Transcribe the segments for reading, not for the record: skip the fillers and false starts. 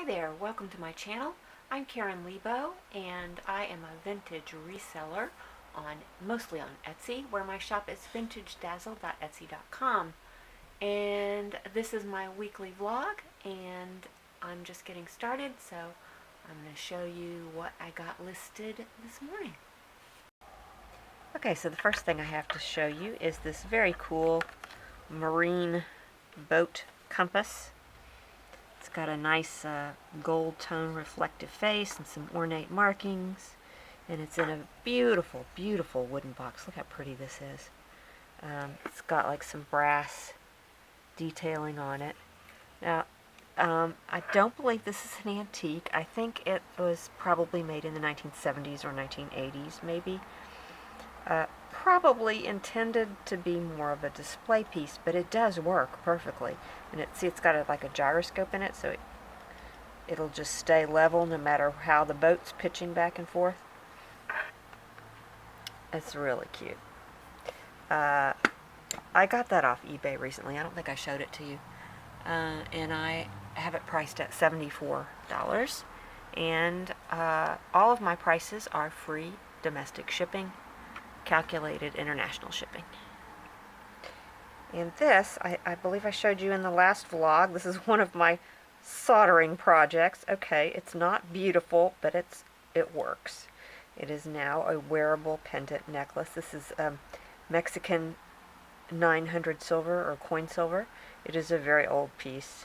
Hi there, welcome to my channel. I'm Karen Leabo and I am a vintage reseller mostly on Etsy, where my shop is vintagedazzle.etsy.com. And this is my weekly vlog and I'm just getting started, so I'm going to show you what I got listed this morning. Okay, so the first thing I have to show you is this very cool marine boat compass. It's got a nice gold tone reflective face and some ornate markings, and it's in a beautiful, beautiful wooden box. Look how pretty this is. It's got like some brass detailing on it. Now, I don't believe this is an antique. I think it was probably made in the 1970s or 1980s, maybe. Probably intended to be more of a display piece, but it does work perfectly. And it's got like a gyroscope in it, so it'll just stay level no matter how the boat's pitching back and forth. It's really cute. I got that off eBay recently. I don't think I showed it to you. And I have it priced at $74. And all of my prices are free domestic shipping, calculated international shipping. And this, I believe I showed you in the last vlog. This is one of my soldering projects. Okay, it's not beautiful, but it works. It is now a wearable pendant necklace. This is Mexican 900 silver or coin silver. It is a very old piece.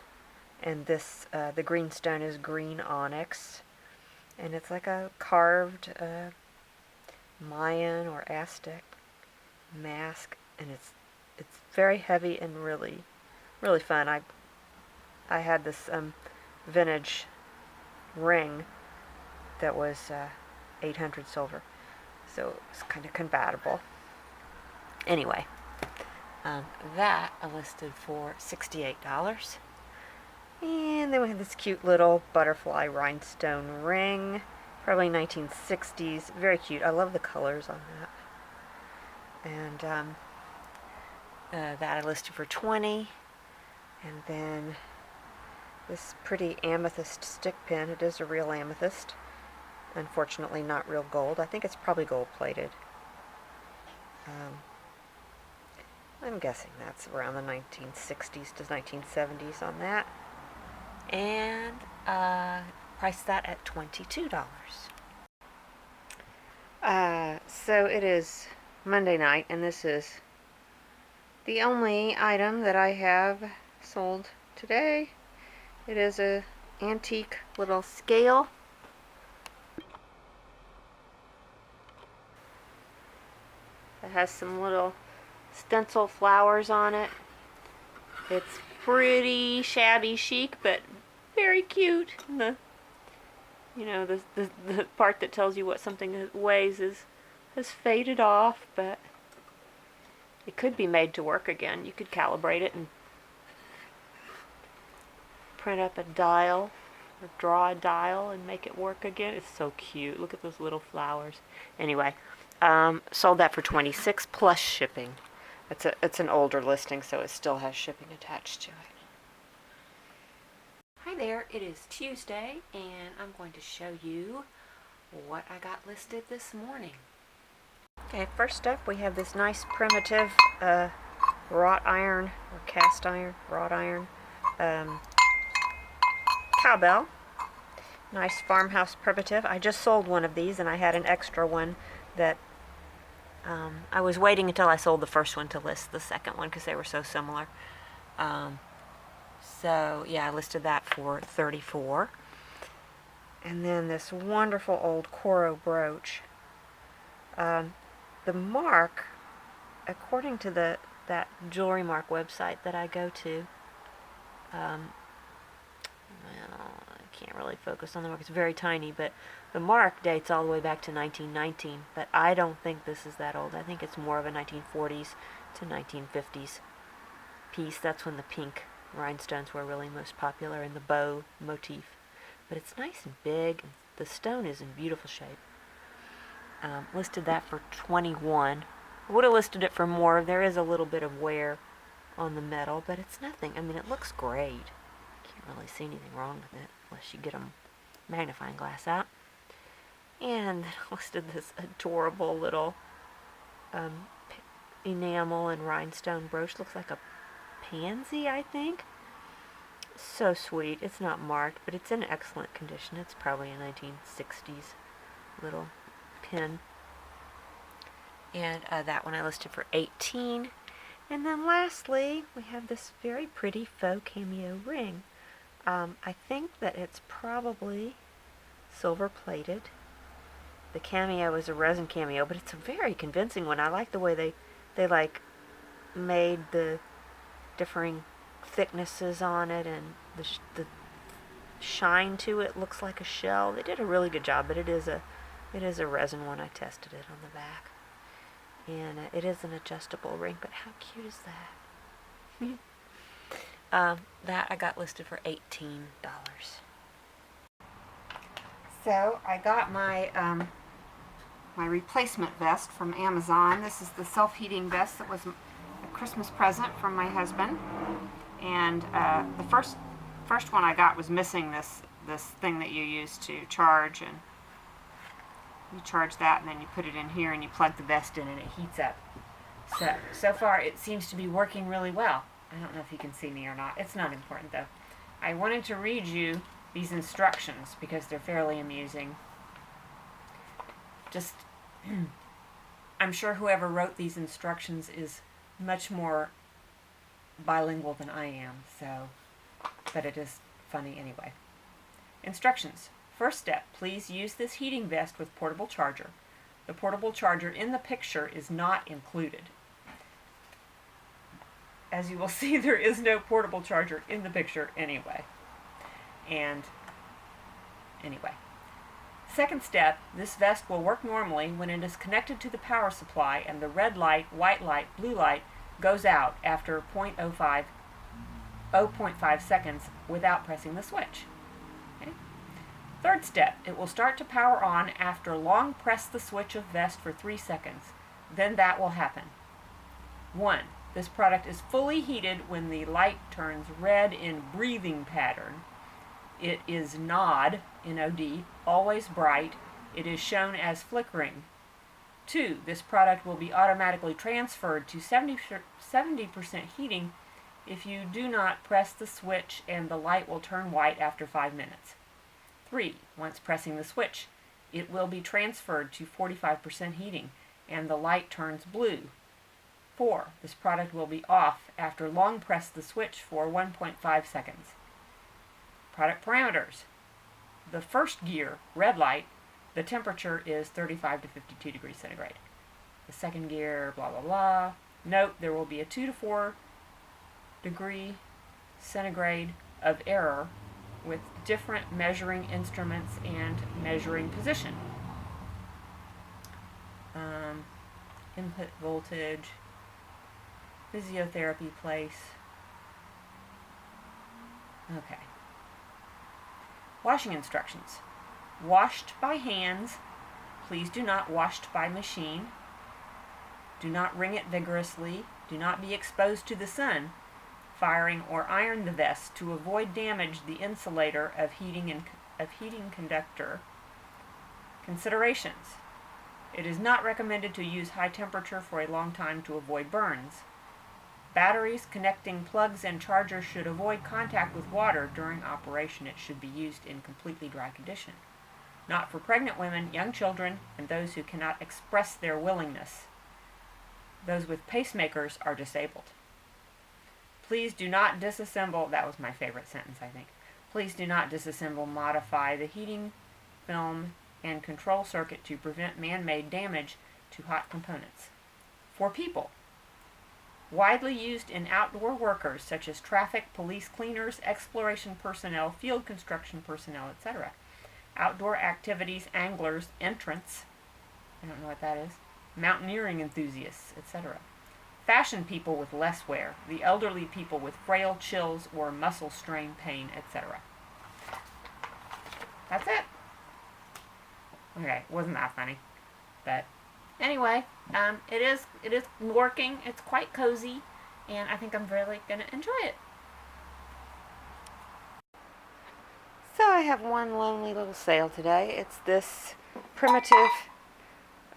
And this, the green stone is green onyx. And it's like a carved Mayan or Aztec mask, and it's very heavy and really fun. I had this vintage ring that was 800 silver, so it's kind of compatible. Anyway, that I listed for $68. And then we have this cute little butterfly rhinestone ring. Probably 1960s. Very cute. I love the colors on that. And that I listed for $20. And then this pretty amethyst stick pin. It is a real amethyst. Unfortunately not real gold. I think it's probably gold plated. I'm guessing that's around the 1960s to 1970s on that. And priced that at $22. So it is Monday night, and this is the only item that I have sold today. It is a antique little scale. It has some little stencil flowers on it. It's pretty shabby chic, but very cute. The part that tells you what something weighs has faded off, but it could be made to work again. You could calibrate it and print up a dial or draw a dial and make it work again. It's so cute. Look at those little flowers. Anyway, sold that for $26 plus shipping. It's an older listing, so it still has shipping attached to it. Hi there, it is Tuesday, and I'm going to show you what I got listed this morning. Okay, first up we have this nice primitive wrought iron, or cast iron, wrought iron cowbell. Nice farmhouse primitive. I just sold one of these, and I had an extra one that I was waiting until I sold the first one to list the second one because they were so similar. So yeah, I listed that for $34. And then this wonderful old coral brooch. The mark, according to that Jewelry Mark website that I go to, well, I can't really focus on the mark. It's very tiny, but the mark dates all the way back to 1919. But I don't think this is that old. I think it's more of a 1940s to 1950s piece. That's when the pink rhinestones were really most popular, in the bow motif. But it's nice and big, and the stone is in beautiful shape. Listed that for $21. I would have listed it for more. There is a little bit of wear on the metal, but it's nothing. I mean, it looks great. Can't really see anything wrong with it unless you get a magnifying glass out. And listed this adorable little enamel and rhinestone brooch. Looks like a pansy, I think. So sweet. It's not marked, but it's in excellent condition. It's probably a 1960s little pin. And that one I listed for $18. And then lastly, we have this very pretty faux cameo ring. I think that it's probably silver plated. The cameo is a resin cameo, but it's a very convincing one. I like the way they like made the differing thicknesses on it, and the shine to it looks like a shell. They did a really good job, but it is a resin one. I tested it on the back, and it is an adjustable ring. But how cute is that? That I got listed for $18. So I got my my replacement vest from Amazon. This is the self-heating vest that was a Christmas present from my husband. And the first one I got was missing this thing that you use to charge, and you charge that and then you put it in here and you plug the vest in and it heats up. So far it seems to be working really well. I don't know if you can see me or not. It's not important though. I wanted to read you these instructions because they're fairly amusing. Just, I'm sure whoever wrote these instructions is much more bilingual than I am, but it is funny anyway. Instructions. First step, please use this heating vest with portable charger. The portable charger in the picture is not included. As you will see, there is no portable charger in the picture anyway. And anyway. Second step, this vest will work normally when it is connected to the power supply and the red light, white light, blue light goes out after 0.5 seconds without pressing the switch. Okay. Third step, it will start to power on after long press the switch of vest for 3 seconds. Then that will happen. 1. This product is fully heated when the light turns red in breathing pattern. It is NOD, N-O-D, always bright. It is shown as flickering. 2. This product will be automatically transferred to 70% heating if you do not press the switch, and the light will turn white after 5 minutes. 3. Once pressing the switch, it will be transferred to 45% heating and the light turns blue. 4. This product will be off after long press the switch for 1.5 seconds. Product parameters. The first gear, red light, the temperature is 35 to 52 degrees centigrade. The second gear, blah, blah, blah. Note, there will be a 2 to 4 degree centigrade of error with different measuring instruments and measuring position. Input voltage, physiotherapy place. Okay. Washing instructions. Washed by hands. Please do not washed by machine. Do not wring it vigorously. Do not be exposed to the sun. Firing or iron the vest to avoid damage the insulator of heating conductor. Considerations. It is not recommended to use high temperature for a long time to avoid burns. Batteries, connecting plugs, and chargers should avoid contact with water during operation. It should be used in completely dry condition. Not for pregnant women, young children, and those who cannot express their willingness. Those with pacemakers are disabled. Please do not disassemble, that was my favorite sentence, I think. Please do not disassemble, modify the heating film and control circuit to prevent man-made damage to hot components. For people. Widely used in outdoor workers such as traffic, police cleaners, exploration personnel, field construction personnel, etc. Outdoor activities, anglers, entrants, I don't know what that is, mountaineering enthusiasts, etc. Fashion people with less wear, the elderly people with frail chills or muscle strain pain, etc. That's it. Okay, wasn't that funny? But anyway, it is working. It's quite cozy, and I think I'm really going to enjoy it. have one lonely little sale today. It's this primitive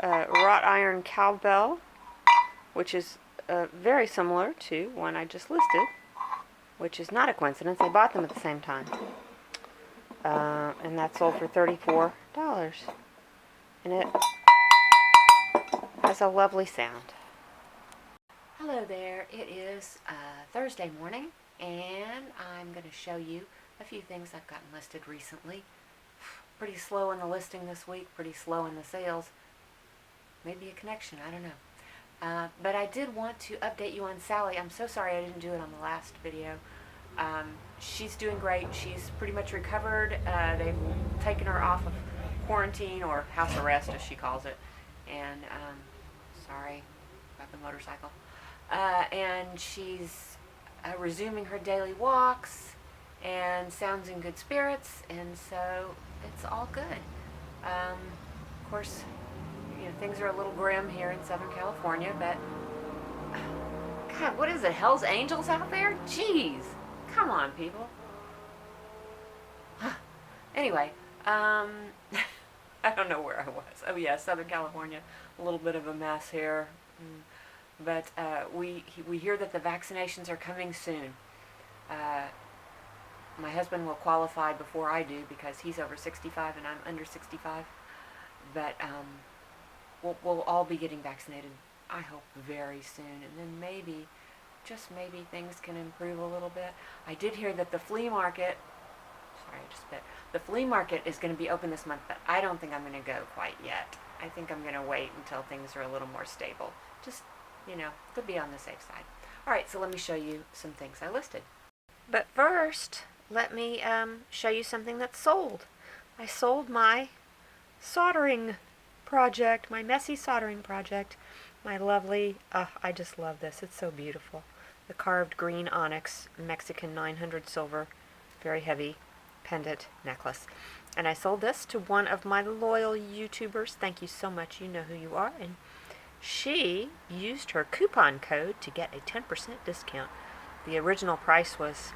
wrought iron cowbell, which is very similar to one I just listed, which is not a coincidence. I bought them at the same time. And that sold for $34. And it has a lovely sound. Hello there. It is Thursday morning, and I'm going to show you a few things I've gotten listed recently. Pretty slow in the listing this week, pretty slow in the sales. Maybe a connection, I don't know. But I did want to update you on Sally. I'm so sorry I didn't do it on the last video. She's doing great. She's pretty much recovered. They've taken her off of quarantine, or house arrest as she calls it. And sorry about the motorcycle. And she's resuming her daily walks and sounds in good spirits, and so it's all good. Of course, you know, things are a little grim here in Southern California, but God, what is it, Hell's Angels out there? Jeez, come on, people. Anyway, I don't know where I was. Oh yeah, Southern California, a little bit of a mess here. But we hear that the vaccinations are coming soon. My husband will qualify before I do because he's over 65 and I'm under 65. But we'll all be getting vaccinated, I hope, very soon. And then maybe, just maybe, things can improve a little bit. I did hear that the flea market, sorry, I just spit. The flea market is going to be open this month, but I don't think I'm going to go quite yet. I think I'm going to wait until things are a little more stable. Just, you know, could be on the safe side. Alright, so let me show you some things I listed. But first, let me show you something that's sold. I sold my soldering project, my messy soldering project. My lovely, I just love this. It's so beautiful. The carved green onyx Mexican 900 silver, very heavy pendant necklace. And I sold this to one of my loyal YouTubers. Thank you so much. You know who you are. And she used her coupon code to get a 10% discount. The original price was,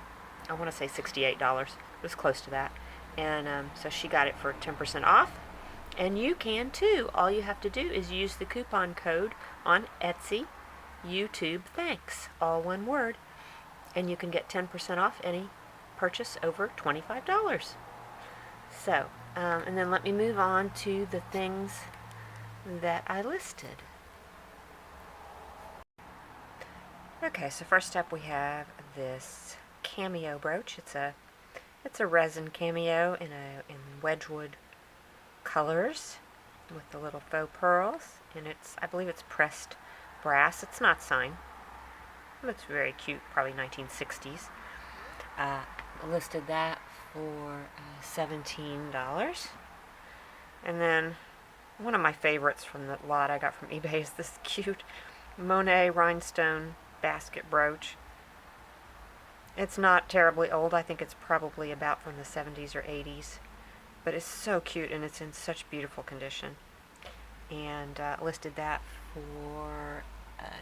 I want to say $68. It was close to that. And so she got it for 10% off. And you can too. All you have to do is use the coupon code on Etsy, YouTube Thanks, all one word. And you can get 10% off any purchase over $25. So, and then let me move on to the things that I listed. Okay, so first up we have this Cameo brooch. It's a resin cameo in Wedgwood colors with the little faux pearls, and I believe it's pressed brass. It's not signed. It looks very cute, probably 1960s. I listed that for $17. And then one of my favorites from the lot I got from eBay is this cute Monet rhinestone basket brooch. It's not terribly old. I think it's probably about from the 70s or 80s. But it's so cute, and it's in such beautiful condition. And listed that for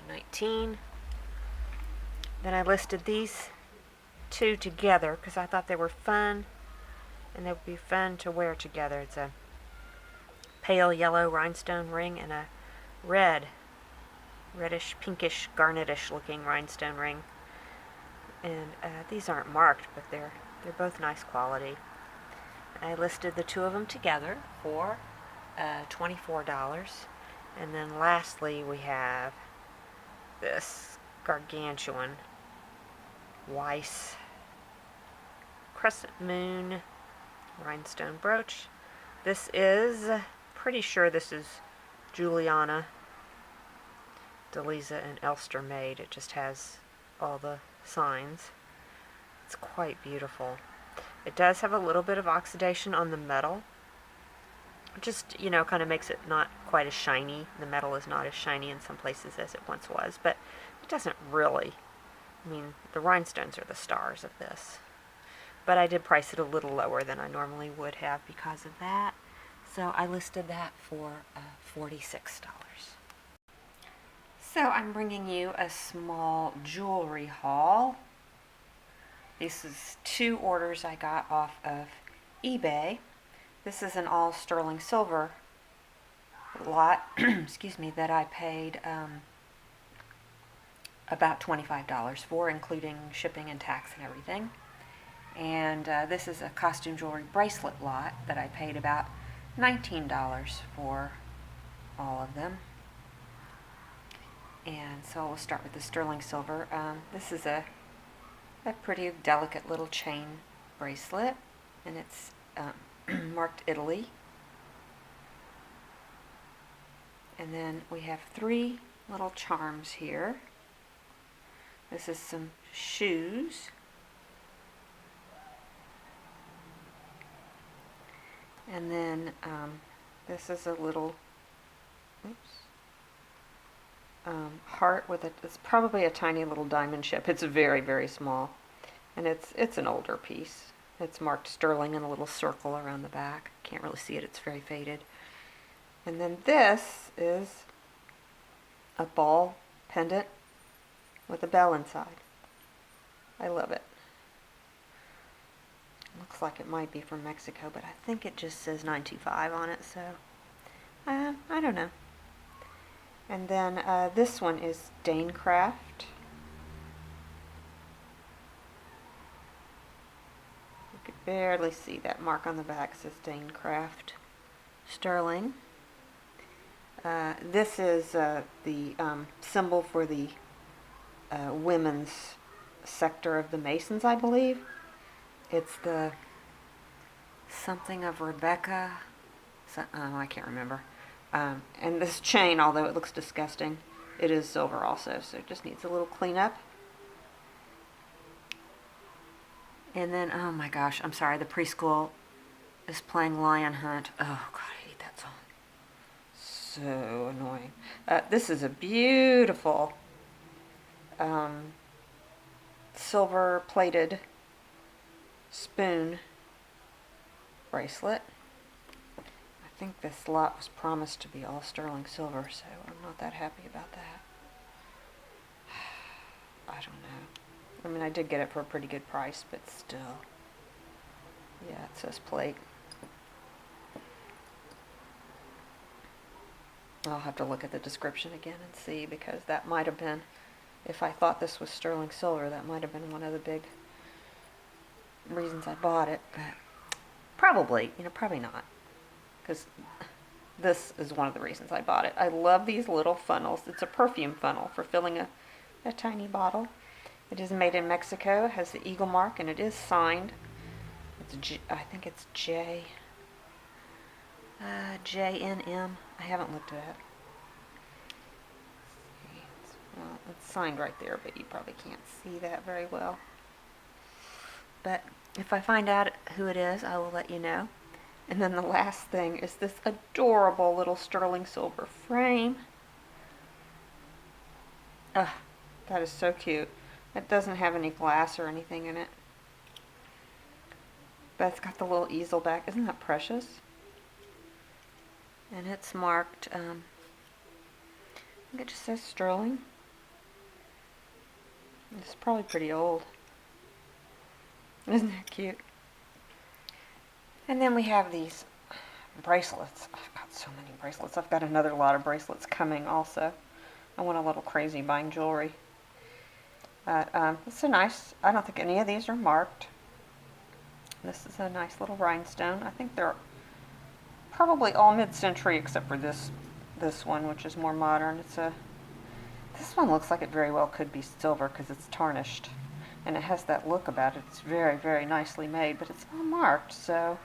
$19. Then I listed these two together because I thought they were fun, and they would be fun to wear together. It's a pale yellow rhinestone ring and a reddish, pinkish, garnetish looking rhinestone ring. And these aren't marked, but they're both nice quality. I listed the two of them together for $24. And then lastly we have this Gargantuan Weiss Crescent Moon rhinestone brooch. This is, pretty sure this is Juliana, Delisa, and Elster made. It just has all the signs. It's quite beautiful. It does have a little bit of oxidation on the metal. Just, you know, kind of makes it not quite as shiny. The metal is not as shiny in some places as it once was, but it doesn't really. I mean, the rhinestones are the stars of this. But I did price it a little lower than I normally would have because of that. So I listed that for $46. So I'm bringing you a small jewelry haul. This is two orders I got off of eBay. This is an all sterling silver lot, excuse me, that I paid about $25 for, including shipping and tax and everything. And this is a costume jewelry bracelet lot that I paid about $19 for all of them. And so we'll start with the sterling silver. This is a pretty delicate little chain bracelet, and it's marked Italy. And then we have 3 little charms here. This is some shoes. And then this is a little heart with it's probably a tiny little diamond ship. It's very, very small, and it's an older piece. It's marked sterling and a little circle around the back. Can't really see it, it's very faded. And then this is a ball pendant with a bell inside. I love it. Looks like it might be from Mexico, but I think it just says 925 on it, so I don't know. And then this one is Danecraft. You could barely see that mark on the back. It says Danecraft sterling. This is the symbol for the women's sector of the Masons, I believe. It's the something of Rebecca. I can't remember. And this chain, although it looks disgusting, it is silver also, so it just needs a little cleanup. And then, oh my gosh, I'm sorry, the preschool is playing Lion Hunt. Oh God, I hate that song. So annoying. This is a beautiful silver-plated spoon bracelet. I think this lot was promised to be all sterling silver, so I'm not that happy about that. I don't know. I mean, I did get it for a pretty good price, but still. Yeah, it says plate. I'll have to look at the description again and see, because that might have been, if I thought this was sterling silver, that might have been one of the big reasons I bought it, but probably not, because this is one of the reasons I bought it. I love these little funnels. It's a perfume funnel for filling a tiny bottle. It is made in Mexico, has the eagle mark, and it is signed. I think it's JNM. I haven't looked at it. Well, it's signed right there, but you probably can't see that very well. But if I find out who it is, I will let you know. And then the last thing is this adorable little sterling silver frame. Ugh, that is so cute. It doesn't have any glass or anything in it, but it's got the little easel back. Isn't that precious? And it's marked, I think it just says sterling. It's probably pretty old. Isn't that cute? And then we have these bracelets. I've got so many bracelets. I've got another lot of bracelets coming also. I went a little crazy buying jewelry. But it's a nice, I don't think any of these are marked. This is a nice little rhinestone. I think they're probably all mid-century except for this one, which is more modern. This one looks like it very well could be silver because it's tarnished. And it has that look about it. It's very, very nicely made, but it's not marked, so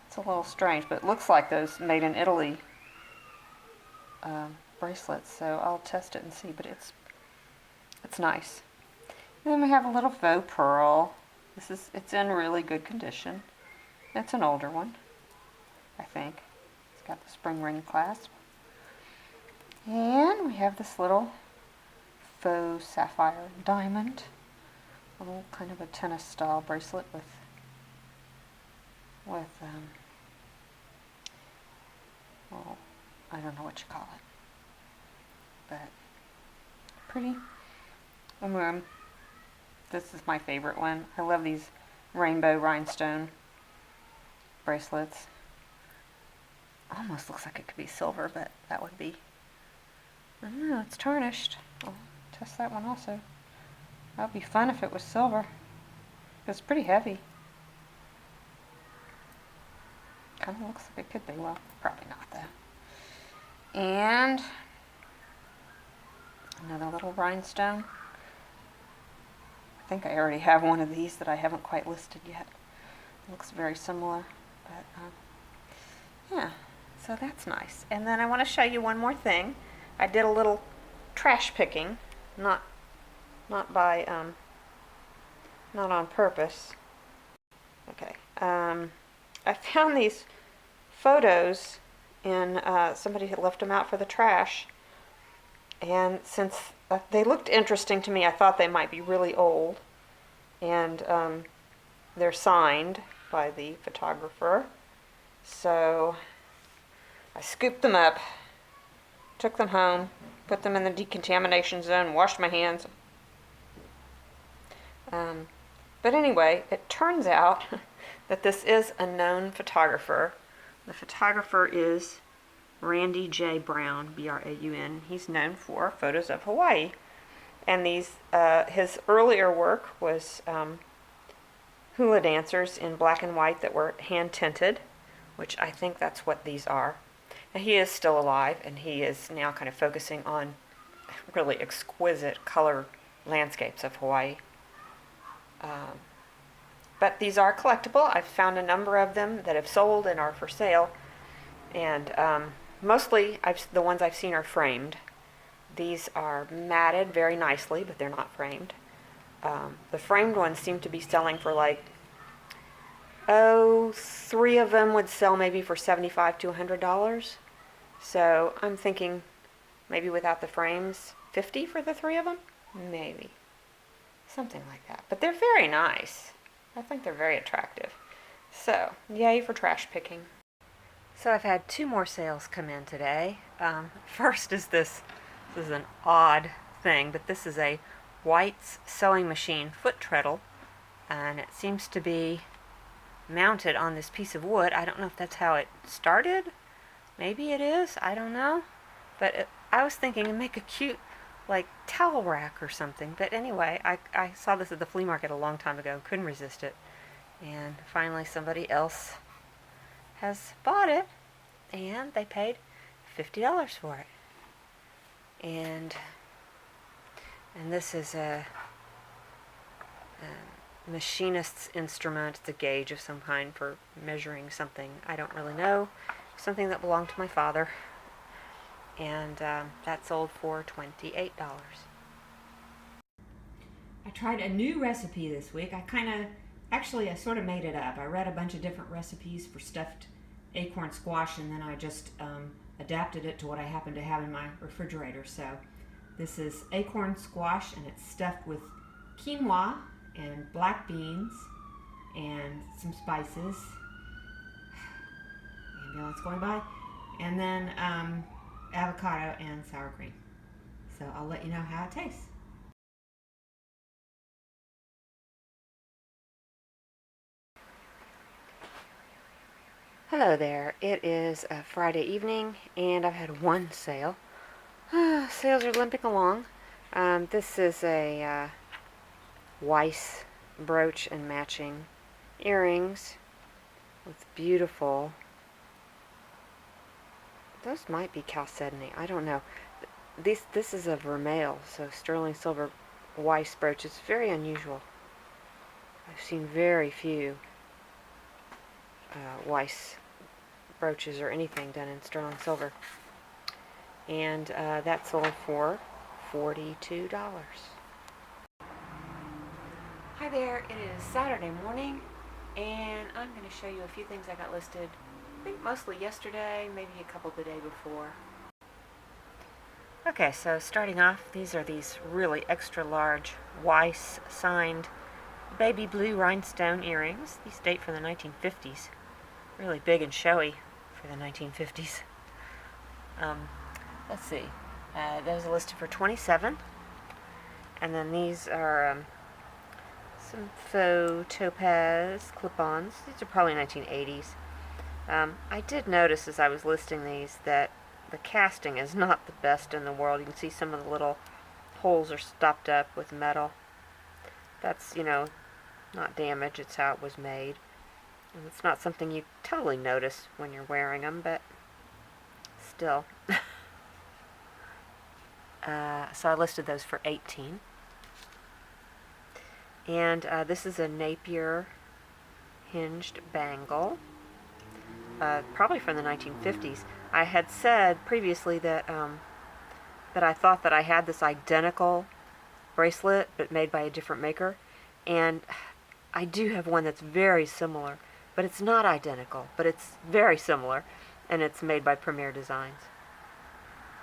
it's a little strange. But it looks like those made in Italy bracelets, so I'll test it and see. But it's nice. And then we have a little faux pearl. It's in really good condition. It's an older one, I think. It's got the spring ring clasp. And we have this little faux sapphire diamond. A little kind of a tennis style bracelet with well, I don't know what you call it, but pretty. This is my favorite one. I love these rainbow rhinestone bracelets. Almost looks like it could be silver, but that would be... I don't know, it's tarnished. I'll test that one also. That would be fun if it was silver. It's pretty heavy. Kind of looks like it could be. Well, probably not though. And another little rhinestone. I think I already have one of these that I haven't quite listed yet. It looks very similar, but yeah, so that's nice. And then I want to show you one more thing. I did a little trash picking, not by not on purpose. Okay, I found these photos in somebody had left them out for the trash, and since they looked interesting to me, I thought they might be really old, and they're signed by the photographer. So I scooped them up, took them home, put them in the decontamination zone, washed my hands. But anyway, it turns out that this is a known photographer. The photographer is Randy J. Brown, B-R-A-U-N. He's known for photos of Hawaii. And these, his earlier work was hula dancers in black and white that were hand tinted, which I think that's what these are. And he is still alive, and he is now kind of focusing on really exquisite color landscapes of Hawaii. But these are collectible. I've found a number of them that have sold and are for sale. And mostly the ones I've seen are framed. These are matted very nicely, but they're not framed. The framed ones seem to be selling for like, three of them would sell maybe for $75 to $100. So I'm thinking maybe without the frames, $50 for the three of them? Maybe. Something like that. But they're very nice. I think they're very attractive. So, yay for trash picking. So I've had two more sales come in today. First is this is an odd thing, but this is a Weiss sewing machine foot treadle, and it seems to be mounted on this piece of wood. I don't know if that's how it started. Maybe it is. I don't know. But I was thinking it'd make a cute like towel rack or something. But anyway, I saw this at the flea market a long time ago. Couldn't resist it. And finally somebody else has bought it, and they paid $50 for it. And this is a machinist's instrument. It's a gauge of some kind for measuring something. I don't really know. Something that belonged to my father. And that sold for $28. I tried a new recipe this week. I sort of made it up. I read a bunch of different recipes for stuffed acorn squash, and then I just adapted it to what I happen to have in my refrigerator. So this is acorn squash, and it's stuffed with quinoa and black beans and some spices. Ambulance going by. And then avocado and sour cream. So I'll let you know how it tastes. Hello there. It is a Friday evening, and I've had one sale. Sales are limping along. This is a Weiss brooch and matching earrings with beautiful... Those might be chalcedony. I don't know. This is a vermeil, so sterling silver Weiss brooch. It's very unusual. I've seen very few Weiss brooches or anything done in sterling silver. And that sold for $42. Hi there, it is Saturday morning, and I'm going to show you a few things I got listed, I think mostly yesterday, maybe a couple the day before. Okay, so starting off, these are these really extra large Weiss signed baby blue rhinestone earrings. These date from the 1950s. Really big and showy for the 1950s. Let's see. Those are listed for $27. And then these are some faux topaz clip-ons. These are probably 1980s. I did notice as I was listing these that the casting is not the best in the world. You can see some of the little holes are stopped up with metal. That's, you know, not damage, it's how it was made. And it's not something you totally notice when you're wearing them, but still. So I listed those for $18. And this is a Napier hinged bangle, probably from the 1950s. I had said previously that that I thought that I had this identical bracelet, but made by a different maker, and I do have one that's very similar, but it's not identical, but it's very similar, and it's made by Premier Designs.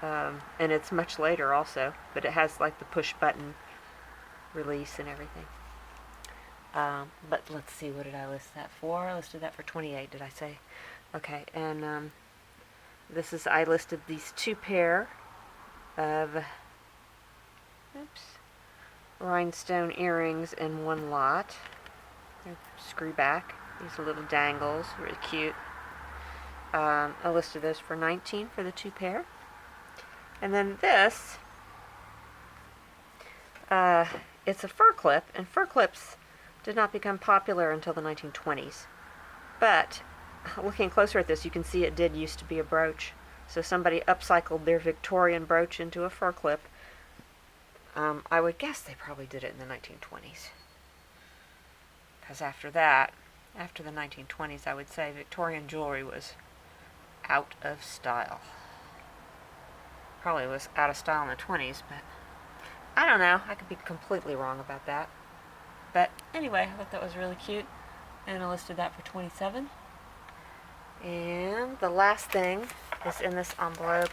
And it's much later also, but it has like the push button release and everything. But let's see, what did I list that for? I listed that for $28, did I say? Okay, and this is, I listed these two pair of rhinestone earrings in one lot. They're screw back. These are little dangles, really cute. I listed those for $19 for the two pair. And then this, it's a fur clip, and fur clips did not become popular until the 1920s. But looking closer at this, you can see it did used to be a brooch. So somebody upcycled their Victorian brooch into a fur clip. I would guess they probably did it in the 1920s. Because after that, after the 1920s, I would say Victorian jewelry was out of style. Probably was out of style in the 20s, but I don't know. I could be completely wrong about that. But anyway, I thought that was really cute, and I listed that for $27. And the last thing is in this envelope,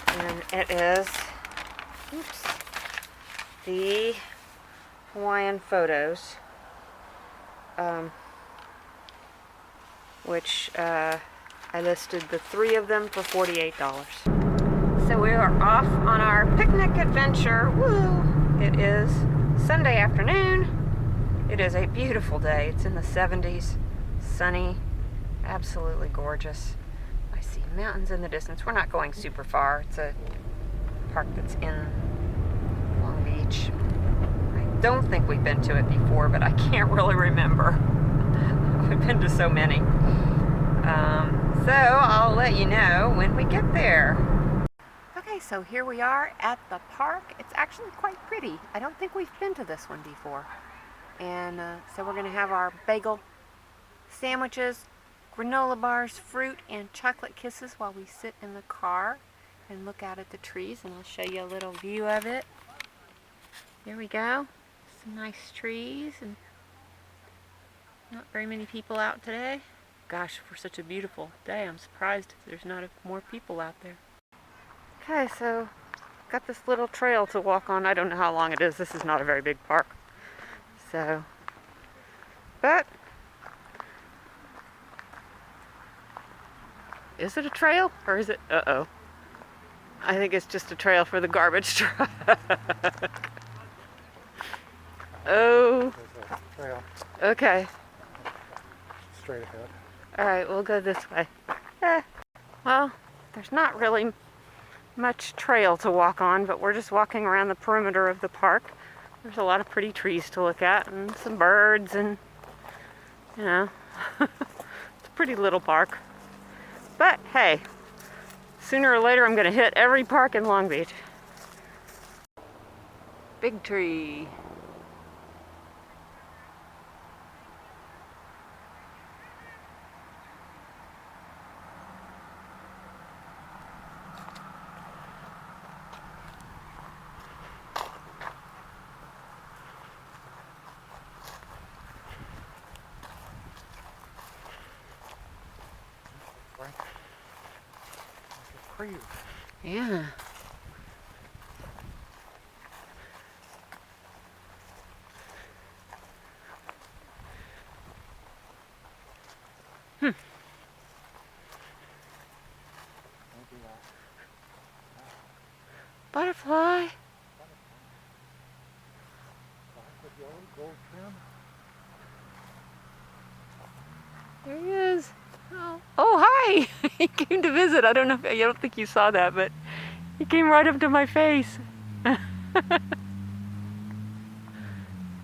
and it is, the Hawaiian Photos, which I listed the 3 of them for $48. So we are off on our picnic adventure. Woo! It is Sunday afternoon. It is a beautiful day. It's in the 70s, sunny, absolutely gorgeous. I see mountains in the distance. We're not going super far. It's a park that's in Long Beach. I don't think we've been to it before, but I can't really remember. We've been to so many. So I'll let you know when we get there. Okay, so here we are at the park. It's actually quite pretty. I don't think we've been to this one before. And so we're going to have our bagel sandwiches, granola bars, fruit, and chocolate kisses while we sit in the car and look out at the trees. And I'll show you a little view of it. There we go. Some nice trees, and not very many people out today. Gosh, for such a beautiful day, I'm surprised there's not more people out there. Okay, so got this little trail to walk on. I don't know how long it is. This is not a very big park. So, but is it a trail or is it? Uh-oh. I think it's just a trail for the garbage truck. Oh. Trail. Okay. Straight ahead. All right, we'll go this way. Well, there's not really much trail to walk on, but we're just walking around the perimeter of the park. There's a lot of pretty trees to look at and some birds, and you know, it's a pretty little park. But hey, sooner or later I'm going to hit every park in Long Beach. Big tree. Yeah. Butterfly. There he is. Hi! He came to visit. I don't know if, I don't think you saw that, but he came right up to my face.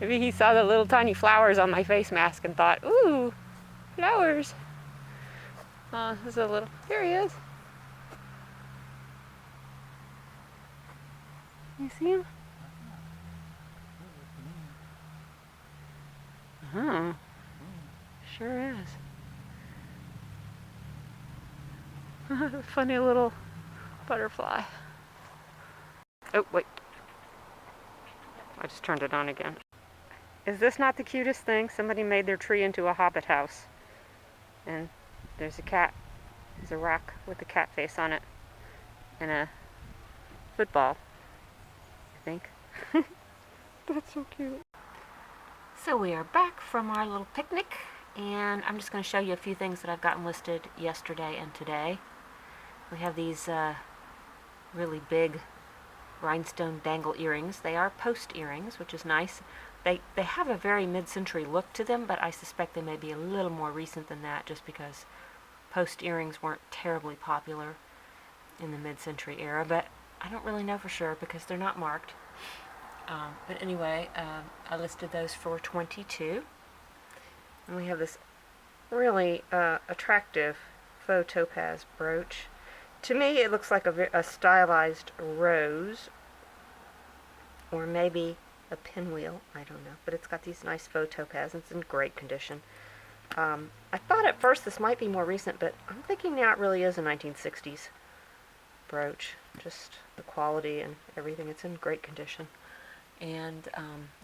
Maybe he saw the little tiny flowers on my face mask and thought, ooh, flowers. There's a little, here he is. You see him? Oh, sure is. Funny little butterfly. Oh, wait. I just turned it on again. Is this not the cutest thing? Somebody made their tree into a hobbit house. And there's a cat. There's a rock with a cat face on it. And a football, I think. That's so cute. So we are back from our little picnic, and I'm just going to show you a few things that I've gotten listed yesterday and today. We have these really big rhinestone dangle earrings. They are post earrings, which is nice. They have a very mid-century look to them, but I suspect they may be a little more recent than that, just because post earrings weren't terribly popular in the mid-century era, but I don't really know for sure because they're not marked. But anyway, I listed those for $22. And we have this really attractive faux topaz brooch. To me, it looks like a stylized rose, or maybe a pinwheel. I don't know. But it's got these nice faux topaz, and it's in great condition. I thought at first this might be more recent, but I'm thinking now it really is a 1960s brooch. Just the quality and everything. It's in great condition. And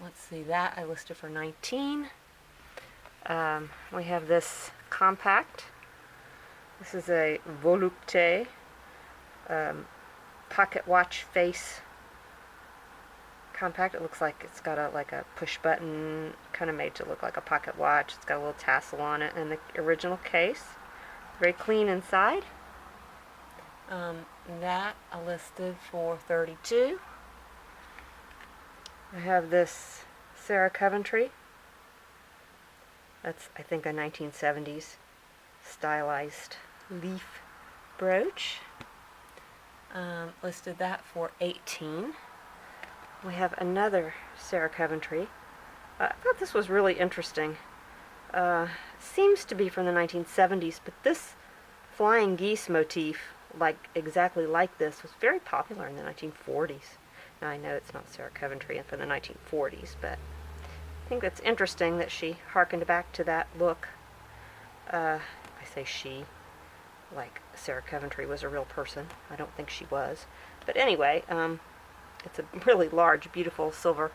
let's see, that I listed for $19. We have this compact. This is a volupté pocket watch face compact. It looks like it's got like a push button, kind of made to look like a pocket watch. It's got a little tassel on it, and the original case. Very clean inside. That I listed for $32. I have this Sarah Coventry. That's, I think, a 1970s stylized leaf brooch. Listed that for $18. We have another Sarah Coventry. I thought this was really interesting. Seems to be from the 1970s, but this flying geese motif, exactly like this, was very popular in the 1940s. Now, I know it's not Sarah Coventry from the 1940s, but I think it's interesting that she harkened back to that look. I say she, like Sarah Coventry was a real person. I don't think she was. But anyway, it's a really large, beautiful silver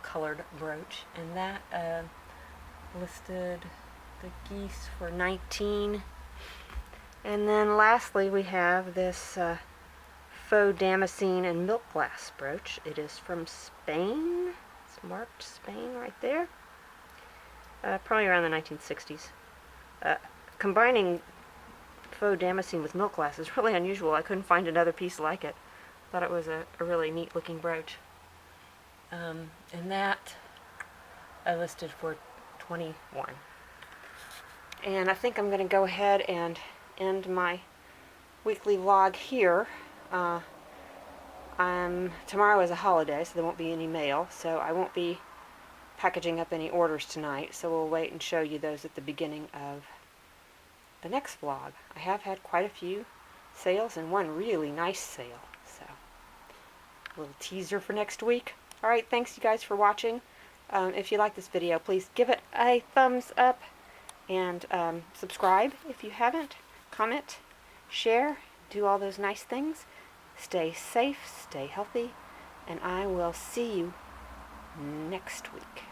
colored brooch. And that listed the geese for $19. And then lastly, we have this faux damascene and milk glass brooch. It is from Spain. It's marked Spain right there. Probably around the 1960s. Combining faux damascene with milk glass is really unusual. I couldn't find another piece like it. Thought it was a really neat looking brooch. And that I listed for $21. And I think I'm going to go ahead and end my weekly vlog here. Tomorrow is a holiday, so there won't be any mail, so I won't be packaging up any orders tonight, so we'll wait and show you those at the beginning of the next vlog. I have had quite a few sales and one really nice sale, so a little teaser for next week. Alright, thanks you guys for watching. If you like this video, please give it a thumbs up and subscribe if you haven't. Comment, share, do all those nice things. Stay safe, stay healthy, and I will see you next week.